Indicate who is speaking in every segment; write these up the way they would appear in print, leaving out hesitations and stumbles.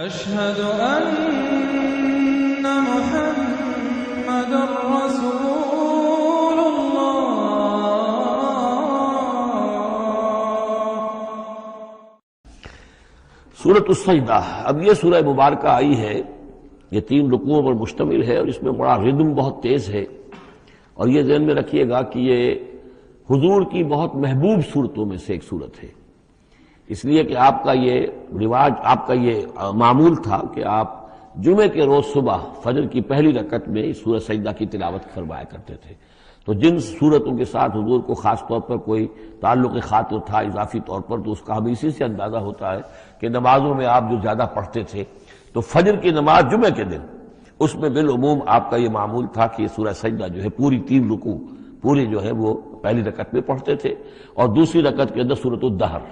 Speaker 1: أشهد أن محمد رسول
Speaker 2: سورۃ السجدہ۔ اب یہ سورہ مبارکہ آئی ہے، یہ 3 رکوعوں پر مشتمل ہے اور اس میں بڑا ردم بہت تیز ہے، اور یہ ذہن میں رکھیے گا کہ یہ حضور کی بہت محبوب صورتوں میں سے ایک صورت ہے، اس لیے کہ آپ کا یہ رواج، آپ کا یہ معمول تھا کہ آپ جمعے کے روز صبح فجر کی پہلی رکعت میں اس سورہ سجدہ کی تلاوت فرمایا کرتے تھے۔ تو جن صورتوں کے ساتھ حضور کو خاص طور پر کوئی تعلق خاطر تھا اضافی طور پر، تو اس کا ہمیں اسی سے اندازہ ہوتا ہے کہ نمازوں میں آپ جو زیادہ پڑھتے تھے، تو فجر کی نماز جمعے کے دن اس میں بالعموم آپ کا یہ معمول تھا کہ یہ سورہ سجدہ جو ہے پوری 3 رکوع پوری جو ہے وہ پہلی رکعت میں پڑھتے تھے، اور دوسری رکعت کے اندر سورۃ الدہر،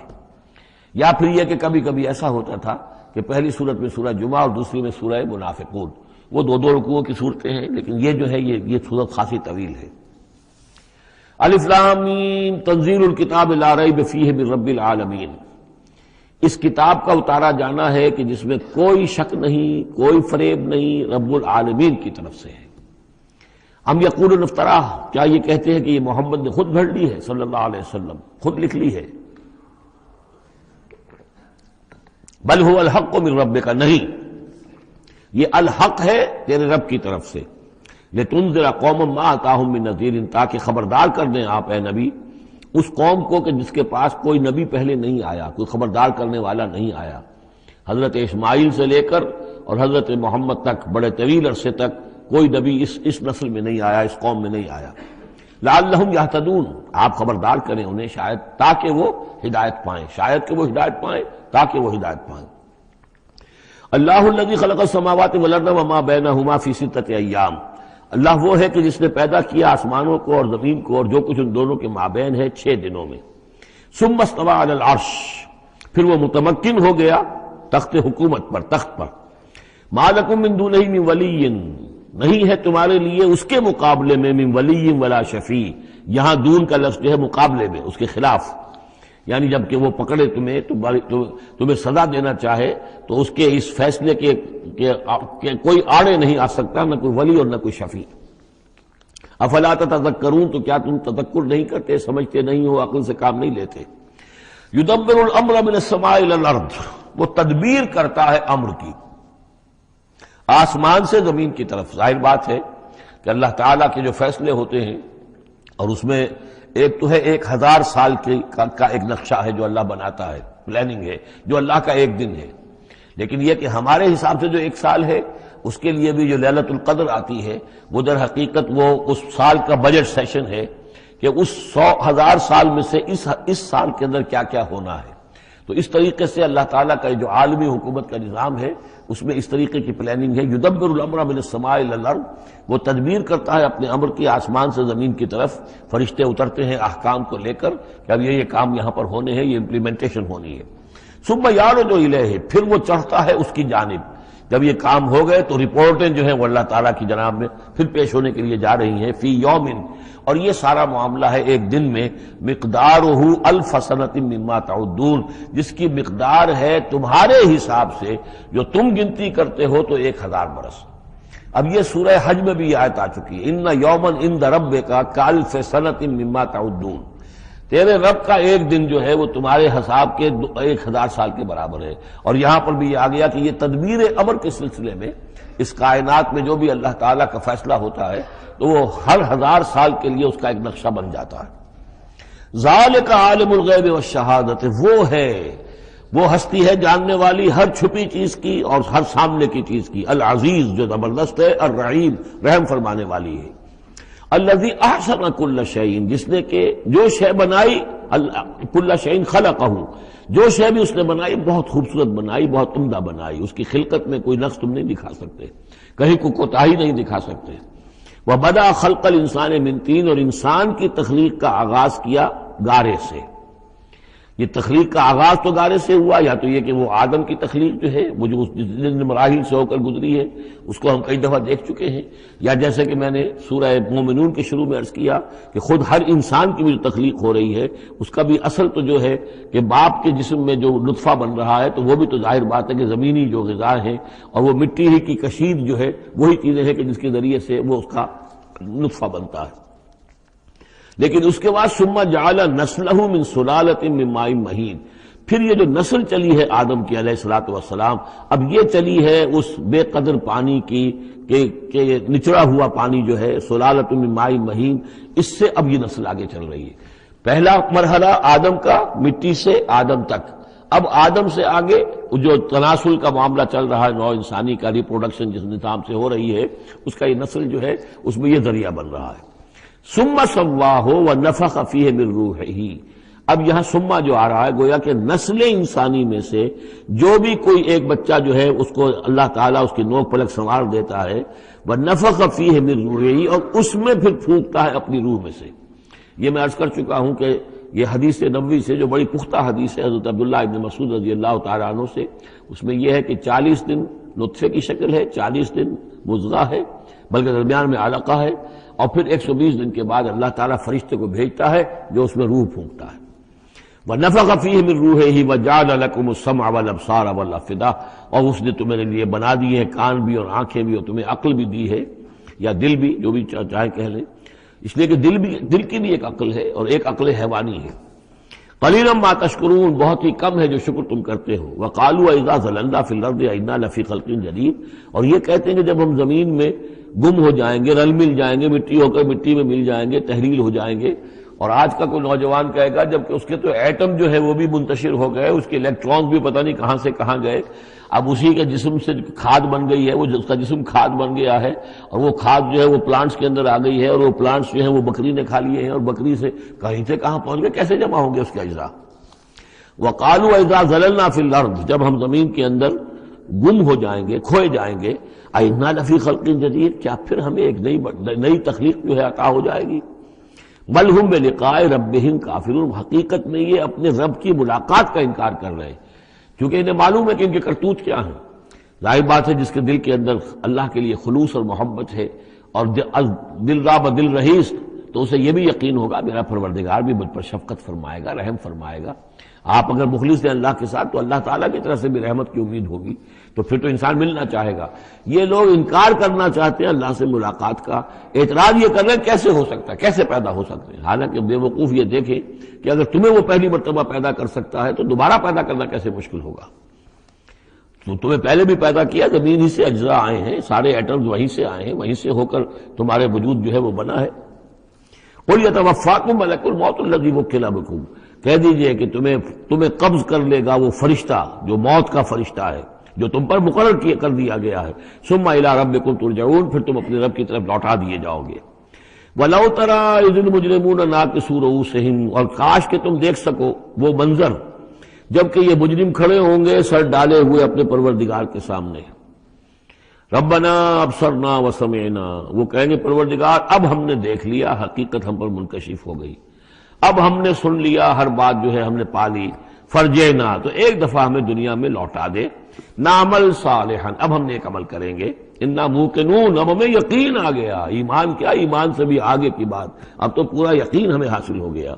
Speaker 2: یا پھر یہ کہ کبھی کبھی ایسا ہوتا تھا کہ پہلی سورت میں سورہ جمعہ اور دوسری میں سورہ منافقون، وہ 2 رکوعوں کی صورتیں ہیں، لیکن یہ جو ہے یہ صورت خاصی طویل ہے۔ الف لام میم تنزیل الکتاب لا ریب فیہ من رب العالمین، اس کتاب کا اتارا جانا ہے کہ جس میں کوئی شک نہیں، کوئی فریب نہیں، رب العالمین کی طرف سے ہے۔ ہم یقولون افتراہ، کیا یہ کہتے ہیں کہ یہ محمد نے خود گھڑ لی ہے صلی اللہ علیہ وسلم، خود لکھ لی ہے؟ بل هو الحق من ربک، نہیں، یہ الحق ہے تیرے رب کی طرف سے، لتنذر قوما ما آتاہم من نذیر، تاکہ خبردار کر دیں آپ اے نبی اس قوم کو کہ جس کے پاس کوئی نبی پہلے نہیں آیا، کوئی خبردار کرنے والا نہیں آیا۔ حضرت اسماعیل سے لے کر اور حضرت محمد تک بڑے طویل عرصے تک کوئی نبی اس نسل میں نہیں آیا، اس قوم میں نہیں آیا۔ لعلہم یہتدون، آپ خبردار کریں انہیں شاید تاکہ وہ ہدایت پائیں، شاید کہ وہ ہدایت پائیں، تاکہ وہ ہدایت پائیں۔ اللہ الذی خلق السماوات والارض وما بینہما فی 6 ایام، اللہ وہ ہے کہ جس نے پیدا کیا آسمانوں کو اور زمین کو اور جو کچھ ان دونوں کے مابین ہے 6 دنوں میں۔ ثم استوى علی العرش، پھر وہ متمکن ہو گیا تخت حکومت پر، تخت پر۔ ما لکم من دونہ من ولی، نہیں ہے تمہارے لیے اس کے مقابلے میں من ولی ولا شفیع، یہاں دون کا لفظ جو ہے مقابلے میں، اس کے خلاف، یعنی جب کہ وہ پکڑے تمہیں سزا دینا چاہے تو اس کے اس فیصلے کے کوئی آڑے نہیں آ سکتا، نہ کوئی ولی اور نہ کوئی شفیع۔ افلا تتذکرون، تو کیا تم تذکر نہیں کرتے، سمجھتے نہیں ہو، عقل سے کام نہیں لیتے۔ یدبر الامر من السماء الى الارض، وہ تدبیر کرتا ہے امر کی آسمان سے زمین کی طرف۔ ظاہر بات ہے کہ اللہ تعالیٰ کے جو فیصلے ہوتے ہیں، اور اس میں ایک تو ہے 1000 سال کا ایک نقشہ ہے جو اللہ بناتا ہے، پلاننگ ہے، جو اللہ کا ایک دن ہے، لیکن یہ کہ ہمارے حساب سے جو 1 سال ہے، اس کے لیے بھی جو لیلۃ القدر آتی ہے، وہ در حقیقت وہ اس سال کا بجٹ سیشن ہے کہ اس 1000 سال میں سے اس سال کے اندر کیا کیا ہونا ہے۔ تو اس طریقے سے اللہ تعالیٰ کا جو عالمی حکومت کا نظام ہے، اس میں اس طریقے کی پلاننگ ہے۔ یدبر الامر من السماء الى الارض، وہ تدبیر کرتا ہے اپنے امر کی آسمان سے زمین کی طرف، فرشتے اترتے ہیں احکام کو لے کر کہ اب یہ کام یہاں پر ہونے ہیں، یہ امپلیمنٹیشن ہونی ہے۔ ثم یعرج الیہ، پھر وہ چڑھتا ہے اس کی جانب، جب یہ کام ہو گئے تو رپورٹیں جو ہیں وہ اللہ تعالیٰ کی جناب میں پھر پیش ہونے کے لیے جا رہی ہیں۔ فی یوم، اور یہ سارا معاملہ ہے ایک دن میں، مقدارہ 1000 سنۃ مما تعدون، جس کی مقدار ہے تمہارے حساب سے جو تم گنتی کرتے ہو تو 1000 برس۔ اب یہ سورہ حج میں بھی یہ آیت آ چکی ہے، ان یوما عند ربک کالف سنۃ مما تعدون، تیرے رب کا ایک دن جو ہے وہ تمہارے حساب کے 1000 سال کے برابر ہے۔ اور یہاں پر بھی یہ آ گیا کہ یہ تدبیر امر کے سلسلے میں اس کائنات میں جو بھی اللہ تعالیٰ کا فیصلہ ہوتا ہے تو وہ ہر 1000 سال کے لیے اس کا ایک نقشہ بن جاتا ہے۔ ذالک عالم الغیب والشہادۃ، وہ ہستی ہے جاننے والی ہر چھپی چیز کی اور ہر سامنے کی چیز کی، العزیز جو زبردست ہے، الرحیم رحم فرمانے والی ہے۔ الذی احسن کل شیء، جس نے کہ جو شے بنائی، کل شیء خلقہ، جو شے بھی اس نے بنائی بہت خوبصورت بنائی، بہت عمدہ بنائی، اس کی خلقت میں کوئی نقص تم نہیں دکھا سکتے، کہیں کوئی کوتاہی نہیں دکھا سکتے۔ وبدأ خلق الانسان من طین، اور انسان کی تخلیق کا آغاز کیا گارے سے۔ یہ تخلیق کا آغاز تو گارے سے ہوا، یا تو یہ کہ وہ آدم کی تخلیق جو ہے وہ جو اس جن مراحل سے ہو کر گزری ہے اس کو ہم کئی دفعہ دیکھ چکے ہیں، یا جیسے کہ میں نے سورہ مومنون کے شروع میں عرض کیا کہ خود ہر انسان کی بھی جو تخلیق ہو رہی ہے اس کا بھی اصل تو جو ہے کہ باپ کے جسم میں جو نطفہ بن رہا ہے تو وہ بھی تو ظاہر بات ہے کہ زمینی جو غذا ہے اور وہ مٹی ہی کی کشید جو ہے وہی چیزیں ہیں کہ جس کے ذریعے سے وہ اس کا نطفہ بنتا ہے۔ لیکن اس کے بعد ثم جعل نسلہ من سلالۃ من ماء مہین، پھر یہ جو نسل چلی ہے آدم کی علیہ الصلوۃ والسلام، اب یہ چلی ہے اس بے قدر پانی کی کہ نچڑا ہوا پانی جو ہے سلالۃ من ماء مہین، اس سے اب یہ نسل آگے چل رہی ہے۔ پہلا مرحلہ آدم کا مٹی سے آدم تک، اب آدم سے آگے جو تناسل کا معاملہ چل رہا ہے نوع انسانی کا، ریپروڈکشن جس نظام سے ہو رہی ہے اس کا یہ نسل جو ہے اس میں یہ ذریعہ بن رہا ہے۔ ثم سواہ ونفخ فیہ من روحہ، اب یہاں سما جو آ رہا ہے گویا کہ نسل انسانی میں سے جو بھی کوئی ایک بچہ جو ہے اس کو اللہ تعالیٰ اس کی نوک پلک سنوار دیتا ہے، ونفخ فیہ من روحہ، اور اس میں پھر پھونکتا ہے اپنی روح میں سے۔ یہ میں عرض کر چکا ہوں کہ یہ حدیث نبوی سے جو بڑی پختہ حدیث ہے حضرت عبداللہ ابن مسعود رضی اللہ تعالیٰ عنہ سے، اس میں یہ ہے کہ 40 دن نطفے کی شکل ہے، 40 دن مضغہ ہے، بلکہ درمیان میں علقہ ہے، اور پھر 120 دن کے بعد اللہ تعالیٰ فرشتے کو بھیجتا ہے جو اس میں روح پھونکتا ہے۔ وَنَفَخَ فِيهِ مِن رُوحِهِ وَجَعَلَ لَكُمُ السَّمْعَ وَالْأَبْصَارَ وَالْأَفْئِدَةَ، اور اس نے تمہارے لیے بنا دیے ہیں کان بھی اور آنکھیں بھی، اور تمہیں عقل بھی دی ہے، یا دل بھی، جو بھی چاہے کہہ لیں، اس لیے کہ دل کی بھی ایک عقل ہے اور ایک عقل حیوانی ہے۔ قَلِيلًا مَا تَشْكُرُونَ، بہت ہی کم ہے جو شکر تم کرتے ہو۔ وَقَالُوا أَإِذَا ضَلَلْنَا فِي الْأَرْضِ أَإِنَّا لَفِي خَلْقٍ جَدِيدٍ، اور یہ کہتے ہیں کہ جب ہم زمین میں گم ہو جائیں گے، رل مل جائیں گے، مٹی ہو کر مٹی میں مل جائیں گے، تحلیل ہو جائیں گے، اور آج کا کوئی نوجوان کہے گا جبکہ اس کے تو ایٹم جو ہے وہ بھی منتشر ہو گئے، اس کے الیکٹرانز بھی پتہ نہیں کہاں سے کہاں گئے، اب اسی کے جسم سے کھاد بن گئی ہے، وہ اس کا جسم کھاد بن گیا ہے، اور وہ کھاد جو ہے وہ پلانٹس کے اندر آ گئی ہے، اور وہ پلانٹس جو ہیں وہ بکری نے کھا لیے ہیں، اور بکری سے کہیں سے کہاں پہنچ گئے، کیسے جمع ہوں گے اس کے اجزاء۔ وَقَالُوا إِذَا ضَلَلْنَا فِي الْأَرْضِ، جب ہم زمین کے اندر گم ہو جائیں گے، کھوئے جائیں گے، أَإِنَّا لَفِي خَلْقٍ جَدِيدٍ، کیا پھر ہمیں ایک نئی تخلیق جو ہے عطا ہو جائے گی۔ بل ہم بلقاء ربہم کافرون، حقیقت میں یہ اپنے رب کی ملاقات کا انکار کر رہے ہیں، کیونکہ انہیں معلوم ہے کہ ان کے کرتوت کیا ہیں۔ ظاہر بات ہے جس کے دل کے اندر اللہ کے لیے خلوص اور محبت ہے اور دل راب دل رہیس، تو اسے یہ بھی یقین ہوگا میرا پروردگار بھی مجھ پر شفقت فرمائے گا، رحم فرمائے گا۔ آپ اگر مخلص ہیں اللہ کے ساتھ تو اللہ تعالیٰ کی طرف سے بھی رحمت کی امید ہوگی، تو پھر تو انسان ملنا چاہے گا۔ یہ لوگ انکار کرنا چاہتے ہیں اللہ سے ملاقات کا، اعتراض یہ کر رہے ہیں کیسے ہو سکتا ہے، کیسے پیدا ہو سکتے ہیں، حالانکہ بے وقوف یہ دیکھیں کہ اگر تمہیں وہ پہلی مرتبہ پیدا کر سکتا ہے تو دوبارہ پیدا کرنا کیسے مشکل ہوگا۔ تو تمہیں پہلے بھی پیدا کیا، زمین ہی سے اجزاء آئے ہیں، سارے ایٹمز وہیں سے آئے ہیں، وہیں سے ہو کر تمہارے وجود جو ہے وہ بنا ہے۔ قُلْ يَتَوَفَّاكُم مَلَكُ الْمَوْتِ الَّذِي وُكِّلَ بِكُم، کہہ دیجئے کہ تمہیں قبض کر لے گا وہ فرشتہ جو موت کا فرشتہ ہے، جو تم پر مقرر کر دیا گیا ہے۔ ثُمَّ إِلَىٰ رَبِّكُمْ تُرْجَعُونَ، پھر تم اپنے رب کی طرف لوٹا دیے جاؤ گے۔ وَلَوْ تَرَىٰ إِذِ الْمُجْرِمُونَ نَاكِسُو رُءُوسِهِمْ، اور کاش کہ تم دیکھ سکو وہ منظر جبکہ یہ مجرم کھڑے ہوں گے سر ڈالے ہوئے اپنے پروردگار کے سامنے۔ ربنا ابصرنا وسمعنا، وہ کہیں گے پروردگار اب ہم نے دیکھ لیا، حقیقت ہم پر منکشف ہو گئی، اب ہم نے سن لیا، ہر بات جو ہے ہم نے پا لی، فرجینا، تو ایک دفعہ ہمیں دنیا میں لوٹا دے، نعمل صالحا، اب ہم نیک عمل کریں گے، انا موقنون، اب ہمیں یقین آ گیا، ایمان کیا، ایمان سے بھی آگے کی بات، اب تو پورا یقین ہمیں حاصل ہو گیا۔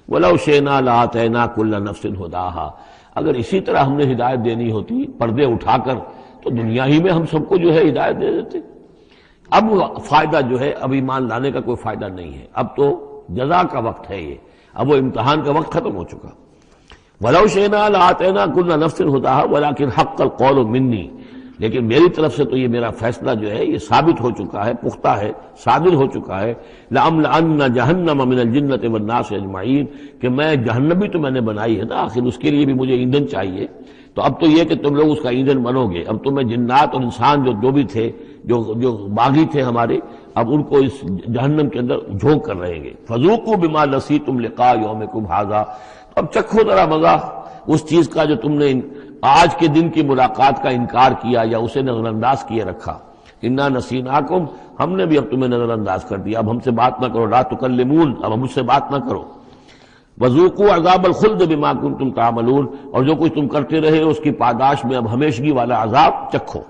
Speaker 2: وَلَوْ شِئْنَا لَآتَيْنَا كُلَّ نَفْسٍ هُدَاهَا، اگر اسی طرح ہم نے ہدایت دینی ہوتی پردے اٹھا کر تو دنیا ہی میں ہم سب کو جو ہے ہدایت دے دیتے۔ اب فائدہ جو ہے اب ایمان لانے کا کوئی فائدہ نہیں ہے، اب تو جزا کا وقت ہے، یہ اب وہ امتحان کا وقت ختم ہو چکا۔ وَلَوْ شِئْنَا لَآتَيْنَا كُلَّ نَفْسٍ هُدَاهَا وَلَكِنْ حَقَّ الْقَوْلُ مِنِّي، لیکن میری طرف سے تو یہ میرا فیصلہ جو ہے یہ ثابت ہو چکا ہے، پختہ ہے، صادر ہو چکا ہے، لَأَمْلَأَنَّ جَهَنَّمَ مِنَ الْجِنَّةِ وَالنَّاسِ أَجْمَعِينَ، کہ میں جہنم بھی تو میں نے بنائی ہے نا، آخر اس کے لیے بھی مجھے ایندھن چاہیے، تو اب تو یہ کہ تم لوگ اس کا ایندھن بنو گے، اب تمہیں جنات اور انسان جو بھی تھے، جو باغی تھے ہمارے، اب ان کو اس جہنم کے اندر جھونک کر رہیں گے۔ فَذُوقُوا بِمَا نَسِيتُمْ لِقَاءَ يَوْمِكُمْ هَٰذَا، اب چکھو ذرا مزہ اس چیز کا جو تم نے آج کے دن کی ملاقات کا انکار کیا یا اسے نظر انداز کیے رکھا۔ انا نسیناکم، ہم نے بھی اب تمہیں نظر انداز کر دیا، اب ہم سے بات نہ کرو، لا تکلمون، اب ہم مجھ سے بات نہ کرو۔ وذوقوا عذاب الخلد بما کنتم تعملون، اور جو کچھ تم کرتے رہے اس کی پاداش میں اب ہمیشگی والا عذاب چکھو۔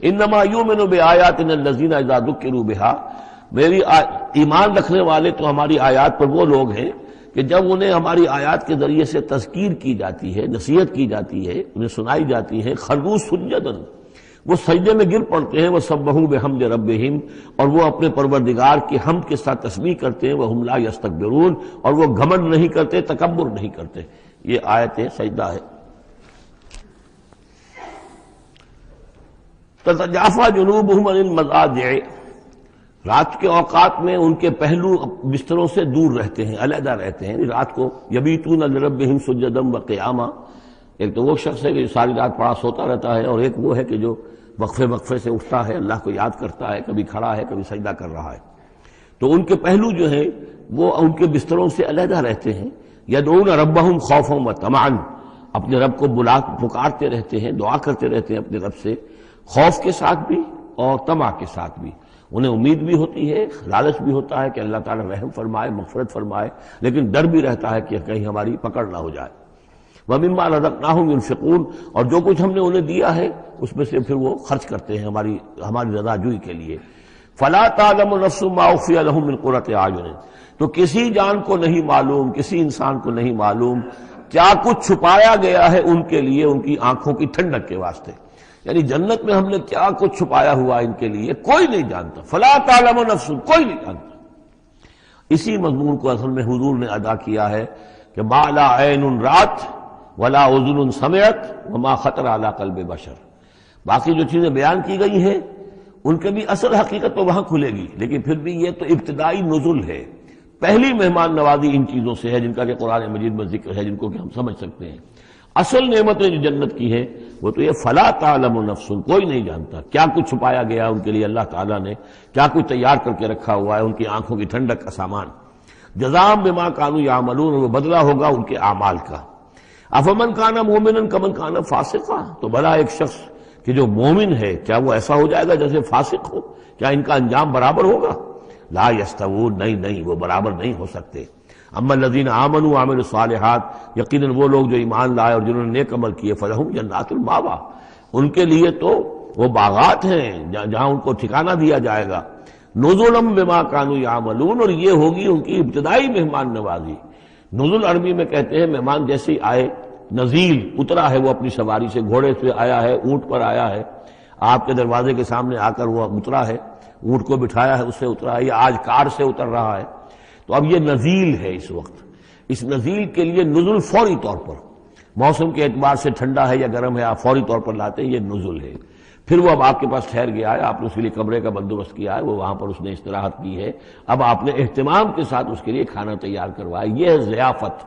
Speaker 2: انما یؤمن بآیاتنا الذین اذا ذکروا بها، میری ایمان رکھنے والے تو ہماری آیات پر وہ لوگ ہیں کہ جب انہیں ہماری آیات کے ذریعے سے تذکیر کی جاتی ہے، نصیحت کی جاتی ہے، انہیں سنائی جاتی ہے، خروا سجدا، وہ سجدے میں گر پڑتے ہیں، وہ سبحوا بحمد ربہم، اور وہ اپنے پروردگار کی حمد کے ساتھ تسبیح کرتے ہیں، وہم لا یستکبرون، اور وہ گھمنڈ نہیں کرتے، تکبر نہیں کرتے۔ یہ آیت سجدہ ہے۔ تتجافی جنوبہم عن المضاجع، رات کے اوقات میں ان کے پہلو بستروں سے دور رہتے ہیں، علیحدہ رہتے ہیں رات کو۔ یبیتون لربہم سجدا وقیاما، ایک تو وہ شخص ہے کہ جو ساری رات پڑا سوتا رہتا ہے، اور ایک وہ ہے کہ جو وقفے وقفے سے اٹھتا ہے، اللہ کو یاد کرتا ہے، کبھی کھڑا ہے کبھی سجدہ کر رہا ہے۔ تو ان کے پہلو جو ہیں وہ ان کے بستروں سے علیحدہ رہتے ہیں۔ یدعون ربہم خوفا وطمعا، اپنے رب کو پکارتے رہتے ہیں، دعا کرتے رہتے ہیں اپنے رب سے، خوف کے ساتھ بھی اور طمع کے ساتھ بھی۔ انہیں امید بھی ہوتی ہے، لالچ بھی ہوتا ہے کہ اللہ تعالیٰ رحم فرمائے، مغفرت فرمائے، لیکن ڈر بھی رہتا ہے کہ کہیں ہماری پکڑ نہ ہو جائے۔ وَمِمَّا رَزَقْنَاهُمْ يُنْفِقُونَ، اور جو کچھ ہم نے انہیں دیا ہے اس میں سے پھر وہ خرچ کرتے ہیں ہماری رضا جوئی کے لیے۔ فَلَا تَعْلَمُ نَفْسٌ مَّا أُخْفِيَ لَهُم مِّن قُرَّةِ أَعْيُنٍ، تو کسی جان کو نہیں معلوم، کسی انسان کو نہیں معلوم کیا کچھ چھپایا گیا ہے ان کے لیے ان کی آنکھوں کی ٹھنڈک کے واسطے، یعنی جنت میں ہم نے کیا کچھ چھپایا ہوا ان کے لیے کوئی نہیں جانتا۔ فَلَا تَعْلَمُ نَفْسٌ، کوئی نہیں جانتا۔ اسی مضمون کو اصل میں حضور نے ادا کیا ہے کہ مَا لَا عَيْنٌ رَأَتْ وَلَا أُذُنٌ سَمِعَتْ وَمَا خَطَرَ عَلَىٰ قَلْبِ بَشَرٍ، باقی جو چیزیں بیان کی گئی ہیں ان کے بھی اصل حقیقت تو وہاں کھلے گی، لیکن پھر بھی یہ تو ابتدائی نزل ہے، پہلی مہمان نوازی ان چیزوں سے ہے جن کا کہ قرآن مجید میں ذکر ہے، جن کو کہ ہم سمجھ سکتے ہیں۔ اصل نعمتیں جو جنت کی ہیں وہ تو یہ فلا تعلم نفس، کوئی نہیں جانتا کیا کچھ چھپایا گیا ان کے لیے اللہ تعالیٰ نے، کیا کچھ تیار کر کے رکھا ہوا ہے ان کی آنکھوں کی ٹھنڈک کا سامان۔ جزاء بما كانوا يعملون، وہ بدلہ ہوگا ان کے اعمال کا۔ افمن کان مومنا کمن کان فاسقا، تو بھلا ایک شخص کہ جو مومن ہے کیا وہ ایسا ہو جائے گا جیسے فاسق ہو؟ کیا ان کا انجام برابر ہوگا؟ لا یستوون، نہیں وہ برابر نہیں ہو سکتے۔ اما الذین آمنوا وعملوا الصالحات، یقیناً وہ لوگ جو ایمان لائے اور جنہوں نے نیک عمل کیے، فلہم جنات المأویٰ، ان کے لیے تو وہ باغات ہیں جہاں ان کو ٹھکانہ دیا جائے گا۔ نزلا بما كانوا يعملون، اور یہ ہوگی ان کی ابتدائی مہمان نوازی۔ نزل عربی میں کہتے ہیں مہمان جیسے آئے، نزیل اترا ہے وہ اپنی سواری سے، گھوڑے سے آیا ہے، اونٹ پر آیا ہے، آپ کے دروازے کے سامنے آ کر وہ اترا ہے، اونٹ کو بٹھایا ہے اس سے اترا ہے، یا آج کار سے اتر رہا ہے، تو اب یہ نزیل ہے اس وقت۔ اس نزیل کے لیے نزل فوری طور پر، موسم کے اعتبار سے ٹھنڈا ہے یا گرم ہے، آپ فوری طور پر لاتے ہیں، یہ نزل ہے۔ پھر وہ اب آپ کے پاس ٹھہر گیا ہے، آپ نے اس کے لیے کمرے کا بندوبست کیا ہے، وہ وہاں پر اس نے استراحت کی ہے، اب آپ نے اہتمام کے ساتھ اس کے لیے کھانا تیار کروایا، یہ ہے ضیافت،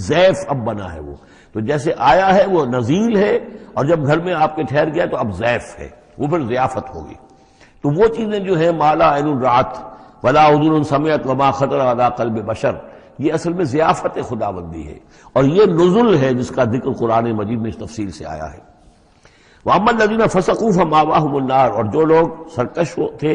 Speaker 2: ضیف اب بنا ہے وہ۔ تو جیسے آیا ہے وہ نزیل ہے، اور جب گھر میں آپ کے ٹھہر گیا تو اب ضیف ہے، وہ پھر ضیافت ہوگی۔ تو وہ چیزیں جو ہیں ما لا عین رأت ولا اذن سمعت وما خطر علی قلب بشر، یہ اصل میں ضیافت خداوندی ہے، اور یہ نزل ہے جس کا ذکر قرآن مجید میں اس تفصیل سے آیا ہے۔ وَأَمَّا الَّذِينَ فَسَقُوا فَمَأْوَاهُمُ النَّارُ، اور جو لوگ سرکش تھے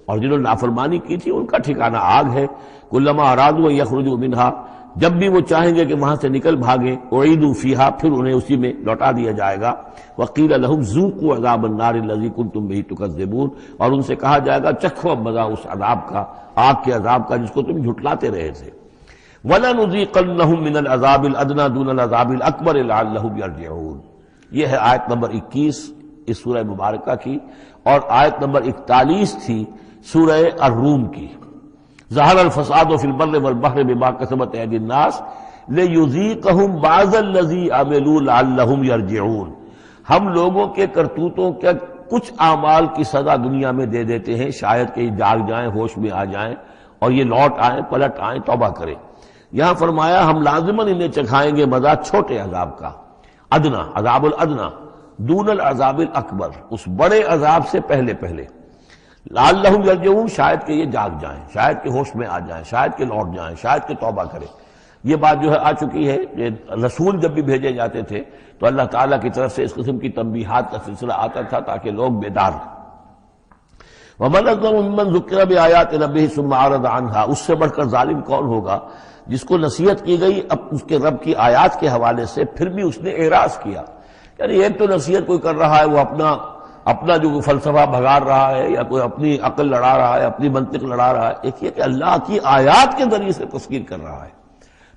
Speaker 2: اور جنہوں نے نافرمانی کی تھی ان کا ٹھکانہ آگ ہے۔ كُلَّمَا أَرَادُوا أَن يَخْرُجُوا مِنْهَا، جب بھی وہ چاہیں گے کہ وہاں سے نکل بھاگیں، أُعِيدُوا فِيهَا، پھر انہیں اسی میں لوٹا دیا جائے گا۔ وَقِيلَ لَهُمْ ذُوقُوا عَذَابَ النَّارِ الَّذِي كُنتُم بِهِ تُكَذِّبُونَ، اور ان سے کہا جائے گا چکھو اب مزہ اس عذاب کا، آگ کے عذاب کا جس کو تم جھٹلاتے رہے تھے۔ وَلَنُذِيقَنَّهُم مِّنَ الْعَذَابِ الْأَدْنَىٰ دُونَ الْعَذَابِ الْأَكْبَرِ لَعَلَّهُمْ يَرْجِعُونَ۔ یہ ہے آیت نمبر 21 اس سورہ مبارکہ کی، اور آیت نمبر 41 تھی سورہ الروم کی۔ ظہر الفساد فی البر والبحر بما کسبت ایدی الناس لیذیقہم بعض الذی عملوا لعلہم یرجعون، ہم لوگوں کے کرتوتوں کے کچھ اعمال کی سزا دنیا میں دے دیتے ہیں، شاید کہ جاگ جائیں، ہوش میں آ جائیں اور یہ لوٹ آئیں، پلٹ آئیں، توبہ کریں۔ یہاں فرمایا ہم لازماً انہیں چکھائیں گے مزہ چھوٹے عذاب کا، ادنا، عذاب الادنا، دون العذاب الاکبر، اس بڑے عذاب سے پہلے لعلہم یرجعون، شاید کہ یہ جاگ جائیں، شاید کہ ہوش میں آ جائیں، شاید کہ لوٹ جائیں، شاید کہ توبہ کریں۔ یہ بات جو ہے آ چکی ہے کہ رسول جب بھی بھیجے جاتے تھے تو اللہ تعالیٰ کی طرف سے اس قسم کی تنبیہات کا سلسلہ آتا تھا تاکہ لوگ بیدار ہوں۔ وَمَنْ أَظْلَمُ مِمَّنْ ذُكِّرَ بِآيَاتِ رَبِّهِ ثُمَّ أَعْرَضَ عَنْهَا، اس سے بڑھ کر ظالم کون ہوگا جس کو نصیحت کی گئی اب اس کے رب کی آیات کے حوالے سے پھر بھی اس نے اعراض کیا. یعنی ایک تو نصیحت کوئی کر رہا ہے وہ اپنا جو فلسفہ بھگار رہا ہے یا کوئی اپنی عقل لڑا رہا ہے، اپنی منطق لڑا رہا ہے، ایک یہ کہ اللہ کی آیات کے ذریعے سے تذکیر کر رہا ہے،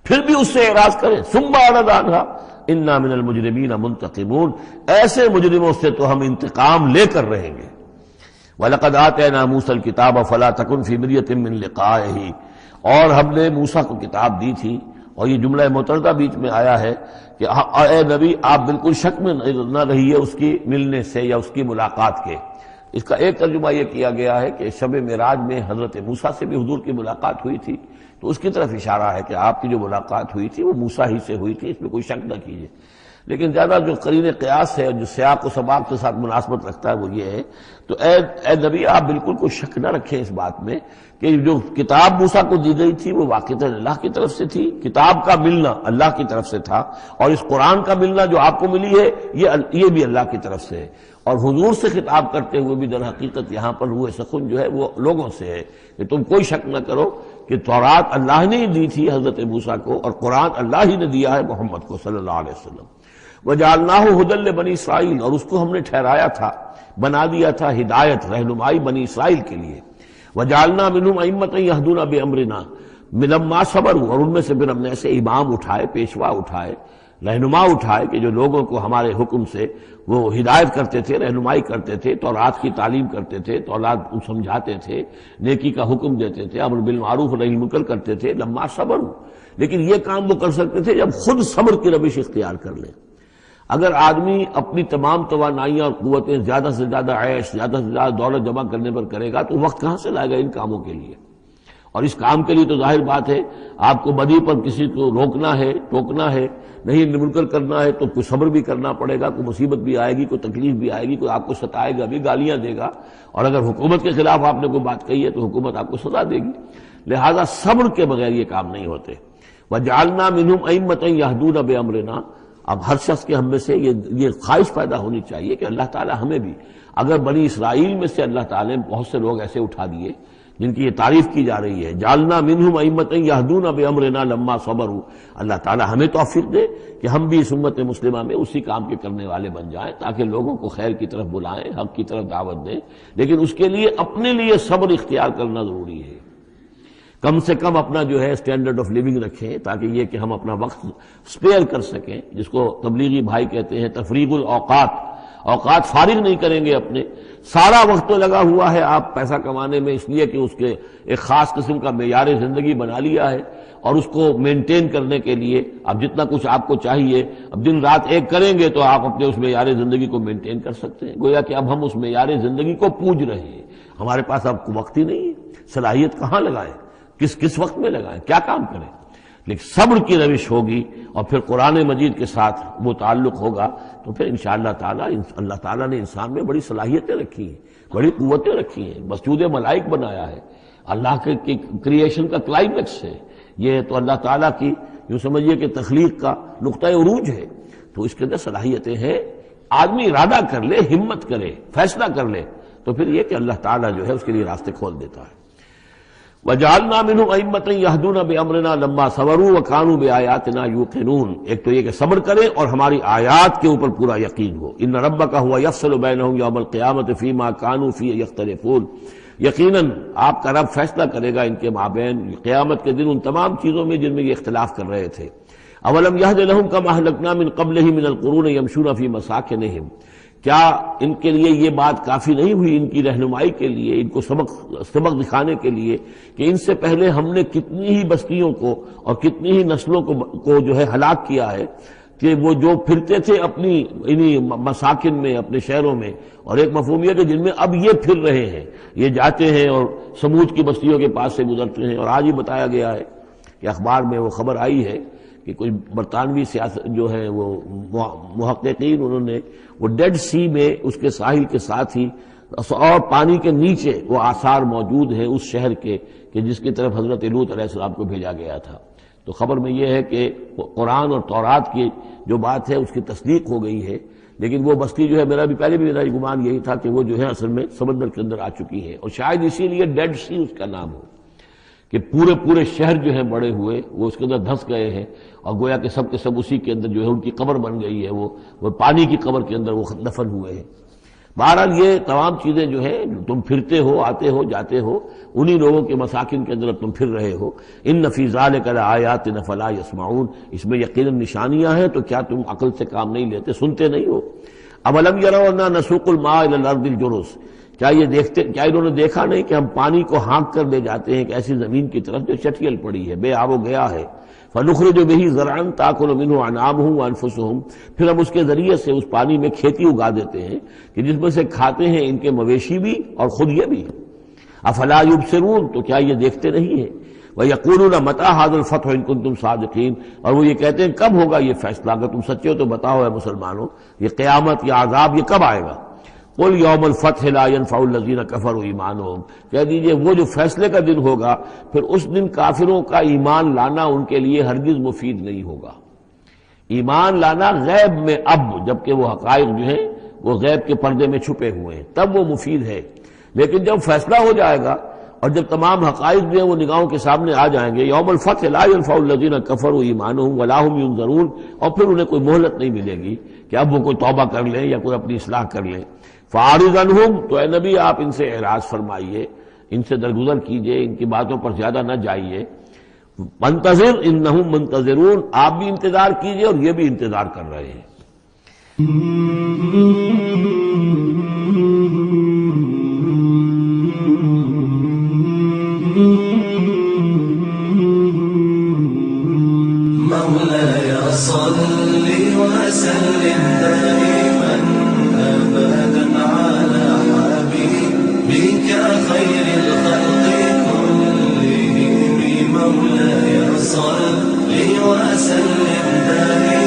Speaker 2: پھر بھی اس سے اعراض کریں. ثم اعرض عنها انا من المجرمین منتقمون، ایسے مجرموں سے تو ہم انتقام لے کر رہیں گے. وَلَقَدْ آتَيْنَا مُوسَى الْكِتَابَ فَلَا تَكُنْ فِي مِرْيَةٍ مِّن لِقَائِهِ، اور ہم نے موسیٰ کو کتاب دی تھی. اور یہ جملہ متردہ بیچ میں آیا ہے کہ اے نبی آپ بالکل شک میں نہ رہیے اس کی ملنے سے یا اس کی ملاقات کے. اس کا ایک ترجمہ یہ کیا گیا ہے کہ شب معراج میں حضرت موسیٰ سے بھی حضور کی ملاقات ہوئی تھی، تو اس کی طرف اشارہ ہے کہ آپ کی جو ملاقات ہوئی تھی وہ موسیٰ ہی سے ہوئی تھی، اس میں کوئی شک نہ کیجیے. لیکن زیادہ جو قرین قیاس ہے اور جو سیاق و سباق کے ساتھ مناسبت رکھتا ہے وہ یہ ہے، تو اے نبی آپ بالکل کوئی شک نہ رکھیں اس بات میں کہ جو کتاب موسیٰ کو دی گئی تھی وہ واقعتاً اللہ کی طرف سے تھی. کتاب کا ملنا اللہ کی طرف سے تھا، اور اس قرآن کا ملنا جو آپ کو ملی ہے یہ بھی اللہ کی طرف سے ہے. اور حضور سے خطاب کرتے ہوئے بھی در حقیقت یہاں پر روح سخن جو ہے وہ لوگوں سے ہے کہ تم کوئی شک نہ کرو کہ تورات اللہ نے ہی دی تھی حضرت موسیٰ کو، اور قرآن اللہ ہی نے دیا ہے محمد کو صلی اللہ علیہ وسلم. وَجَعَلْنَاهُ هُدًى لِبَنِي اسرائیل، اور اس کو ہم نے ٹھہرایا تھا، بنا دیا تھا ہدایت، رہنمائی بنی اسرائیل کے لیے. وَجَعَلْنَا مِنْهُمْ أَئِمَّةً يَهْدُونَ بِأَمْرِنَا لَمَّا صَبَرُوا، اور ان میں سے پھر ہم نے ایسے امام اٹھائے، پیشوا اٹھائے، رہنما اٹھائے کہ جو لوگوں کو ہمارے حکم سے وہ ہدایت کرتے تھے، رہنمائی کرتے تھے، تورات کی تعلیم کرتے تھے، تورات سمجھاتے تھے، نیکی کا حکم دیتے تھے، امر بالمعروف و نہی عن المنکر کرتے تھے. لما صبروا، لیکن یہ کام وہ کر سکتے تھے جب خود صبر کی روش اختیار کر لیں. اگر آدمی اپنی تمام توانائیاں اور قوتیں زیادہ سے زیادہ عیش، زیادہ سے زیادہ دولت جمع کرنے پر کرے گا تو وقت کہاں سے لائے گا ان کاموں کے لیے؟ اور اس کام کے لیے تو ظاہر بات ہے آپ کو بدی پر کسی کو روکنا ہے، ٹوکنا ہے، نہیں منکر کرنا ہے تو کوئی صبر بھی کرنا پڑے گا، کوئی مصیبت بھی آئے گی، کوئی تکلیف بھی آئے گی، کوئی آپ کو ستائے گا بھی، گالیاں دے گا، اور اگر حکومت کے خلاف آپ نے کوئی بات کہی ہے تو حکومت آپ کو سزا دے گی. لہذا صبر کے بغیر یہ کام نہیں ہوتے. وَجَعَلْنَا مِنْهُمْ أَئِمَّةً يَهْدُونَ بِأَمْرِنَا، اب ہر شخص کے ہم میں سے یہ خواہش پیدا ہونی چاہیے کہ اللہ تعالیٰ ہمیں بھی، اگر بنی اسرائیل میں سے اللہ تعالیٰ نے بہت سے لوگ ایسے اٹھا دیے جن کی یہ تعریف کی جا رہی ہے، جعلنا منہم ائمۃ یہدون بامرنا لما صبروا، اللہ تعالیٰ ہمیں توفیق دے کہ ہم بھی اس امت مسلمہ میں اسی کام کے کرنے والے بن جائیں، تاکہ لوگوں کو خیر کی طرف بلائیں، حق کی طرف دعوت دیں. لیکن اس کے لیے اپنے لیے صبر اختیار کرنا ضروری ہے. کم سے کم اپنا جو ہے اسٹینڈرڈ آف لیونگ رکھیں، تاکہ یہ کہ ہم اپنا وقت سپیئر کر سکیں، جس کو تبلیغی بھائی کہتے ہیں تفریغ الاوقات. اوقات فارغ نہیں کریں گے اپنے، سارا وقت تو لگا ہوا ہے آپ پیسہ کمانے میں، اس لیے کہ اس کے ایک خاص قسم کا معیار زندگی بنا لیا ہے، اور اس کو مینٹین کرنے کے لیے اب جتنا کچھ آپ کو چاہیے اب دن رات ایک کریں گے تو آپ اپنے اس معیار زندگی کو مینٹین کر سکتے ہیں. گویا کہ اب ہم اس معیار زندگی کو پوج رہے ہیں، ہمارے پاس اب وقت ہی نہیں ہے. صلاحیت کہاں لگائیں، کس وقت میں لگائیں، کیا کام کریں؟ لیکن صبر کی روش ہوگی اور پھر قرآن مجید کے ساتھ وہ تعلق ہوگا تو پھر انشاءاللہ تعالیٰ اللہ تعالیٰ نے انسان میں بڑی صلاحیتیں رکھی ہیں، بڑی قوتیں رکھی ہیں، مسجود ملائک بنایا ہے، اللہ کے کریشن کا کلائمیکس ہے یہ، تو اللہ تعالیٰ کی یوں سمجھیے کہ تخلیق کا نقطہ عروج ہے. تو اس کے اندر صلاحیتیں ہیں، آدمی ارادہ کر لے، ہمت کرے، فیصلہ کر لے تو پھر یہ کہ اللہ تعالیٰ جو ہے اس کے لیے راستے کھول دیتا ہے. وَجَعَلْنَا مِنْهُمْ أَئِمَّةً يَهْدُونَ بِأَمْرِنَا لَمَّا صَبَرُوا وَكَانُوا بِآيَاتِنَا يُوقِنُونَ. ایک تو یہ کہ صبر کرے اور ہماری آیات کے اوپر پورا یقین ہو. إِنَّ رَبَّكَ هُوَ يَفْصِلُ بَيْنَهُمْ يَوْمَ الْقِيَامَةِ فِيمَا كَانُوا فِيهِ يَخْتَلِفُونَ. یقیناً آپ کا رب فیصلہ کرے گا ان کے مابین قیامت کے دن ان تمام چیزوں میں جن میں یہ اختلاف کر رہے تھے. أَوَلَمْ يَهْدِ لَهُمْ كَمَا أَهْلَكْنَا مِنْ قَبْلِهِمْ مِنَ الْقُرُونِ يَمْشُونَ فِي مَسَاكِنِهِمْ. کیا ان کے لیے یہ بات کافی نہیں ہوئی ان کی رہنمائی کے لیے، ان کو سبق دکھانے کے لیے کہ ان سے پہلے ہم نے کتنی ہی بستیوں کو اور کتنی ہی نسلوں کو جو ہے ہلاک کیا ہے، کہ وہ جو پھرتے تھے اپنی انہی مساکن میں، اپنے شہروں میں، اور ایک مفہوم یہ کہ جن میں اب یہ پھر رہے ہیں، یہ جاتے ہیں اور سمود کی بستیوں کے پاس سے گزرتے ہیں. اور آج ہی بتایا گیا ہے کہ اخبار میں وہ خبر آئی ہے کہ کچھ برطانوی سیاست جو ہے وہ محققین انہوں نے وہ ڈیڈ سی میں اس کے ساحل کے ساتھ ہی اور پانی کے نیچے وہ آثار موجود ہیں اس شہر کے کہ جس کی طرف حضرت لوط علیہ السلام کو بھیجا گیا تھا. تو خبر میں یہ ہے کہ قرآن اور تورات کی جو بات ہے اس کی تصدیق ہو گئی ہے، لیکن وہ بستی جو ہے میرا بھی پہلے بھی میرا گمان یہی تھا کہ وہ جو ہے اصل میں سمندر کے اندر آ چکی ہے، اور شاید اسی لیے ڈیڈ سی اس کا نام ہو، کہ پورے پورے شہر جو ہیں بڑے ہوئے وہ اس کے اندر دھنس گئے ہیں، اور گویا کہ سب کے سب اسی کے اندر جو ہے ان کی قبر بن گئی ہے، وہ پانی کی قبر کے اندر وہ دفن ہوئے ہیں۔ بہرحال یہ تمام چیزیں جو ہے تم پھرتے ہو، آتے ہو، جاتے ہو، انہی لوگوں کے مساکن کے اندر تم پھر رہے ہو۔ ان فی ذلک لآیات فلا یسمعون، اس میں یقیناً نشانیاں ہیں، تو کیا تم عقل سے کام نہیں لیتے، سنتے نہیں ہو؟ اولم یروا انا نسوق الماء الى الارض الجرز، کیا انہوں نے دیکھا نہیں کہ ہم پانی کو ہانک کر لے جاتے ہیں ایک ایسی زمین کی طرف جو چٹیل پڑی ہے، بے آب و گیا ہے، فنخرج به زرعا تاکل منه انعامهم وانفسهم، پھر ہم اس کے ذریعے سے اس پانی میں کھیتی اگا دیتے ہیں کہ جس میں سے کھاتے ہیں ان کے مویشی بھی اور خود یہ بھی۔ افلا یبصرون، تو کیا یہ دیکھتے نہیں ہیں؟ وَيَقُولُونَ مَتَىٰ هَٰذَا الْفَتْحُ إِن كُنتُمْ صَادِقِينَ، اور وہ یہ کہتے ہیں کب ہوگا یہ فیصلہ، اگر تم سچے ہو تو بتاؤ اے مسلمانوں، یہ قیامت یا عذاب یہ کب آئے گا؟ قُلْ يَوْمَ الْفَتْحِ لَا يَنفَعُ الَّذِينَ كَفَرُوا إِيمَانُهُمْ، کہہ دیجئے وہ جو فیصلے کا دن ہوگا پھر اس دن کافروں کا ایمان لانا ان کے لیے ہرگز مفید نہیں ہوگا۔ ایمان لانا غیب میں، اب جبکہ وہ حقائق جو ہیں وہ غیب کے پردے میں چھپے ہوئے ہیں تب وہ مفید ہے، لیکن جب فیصلہ ہو جائے گا اور جب تمام حقائق جو ہیں وہ نگاہوں کے سامنے آ جائیں گے، یوم الفتح لا ينفع الذین کفروا ایمانہم ولا هم ينظرون، اور پھر انہیں کوئی مہلت نہیں ملے گی کہ اب وہ کوئی توبہ کر لیں یا کوئی اپنی اصلاح کر لیں۔ فاعرض عنہم، تو اے نبی آپ ان سے اعراض فرمائیے، ان سے درگزر کیجئے، ان کی باتوں پر زیادہ نہ جائیے۔ منتظر انہم منتظرون، آپ بھی انتظار کیجئے اور یہ بھی انتظار کر رہے ہیں۔
Speaker 1: مولاي صل وسلم دائما أبدا على حبيبك خير الخلق كلهم، مولاي صل وسلم دائما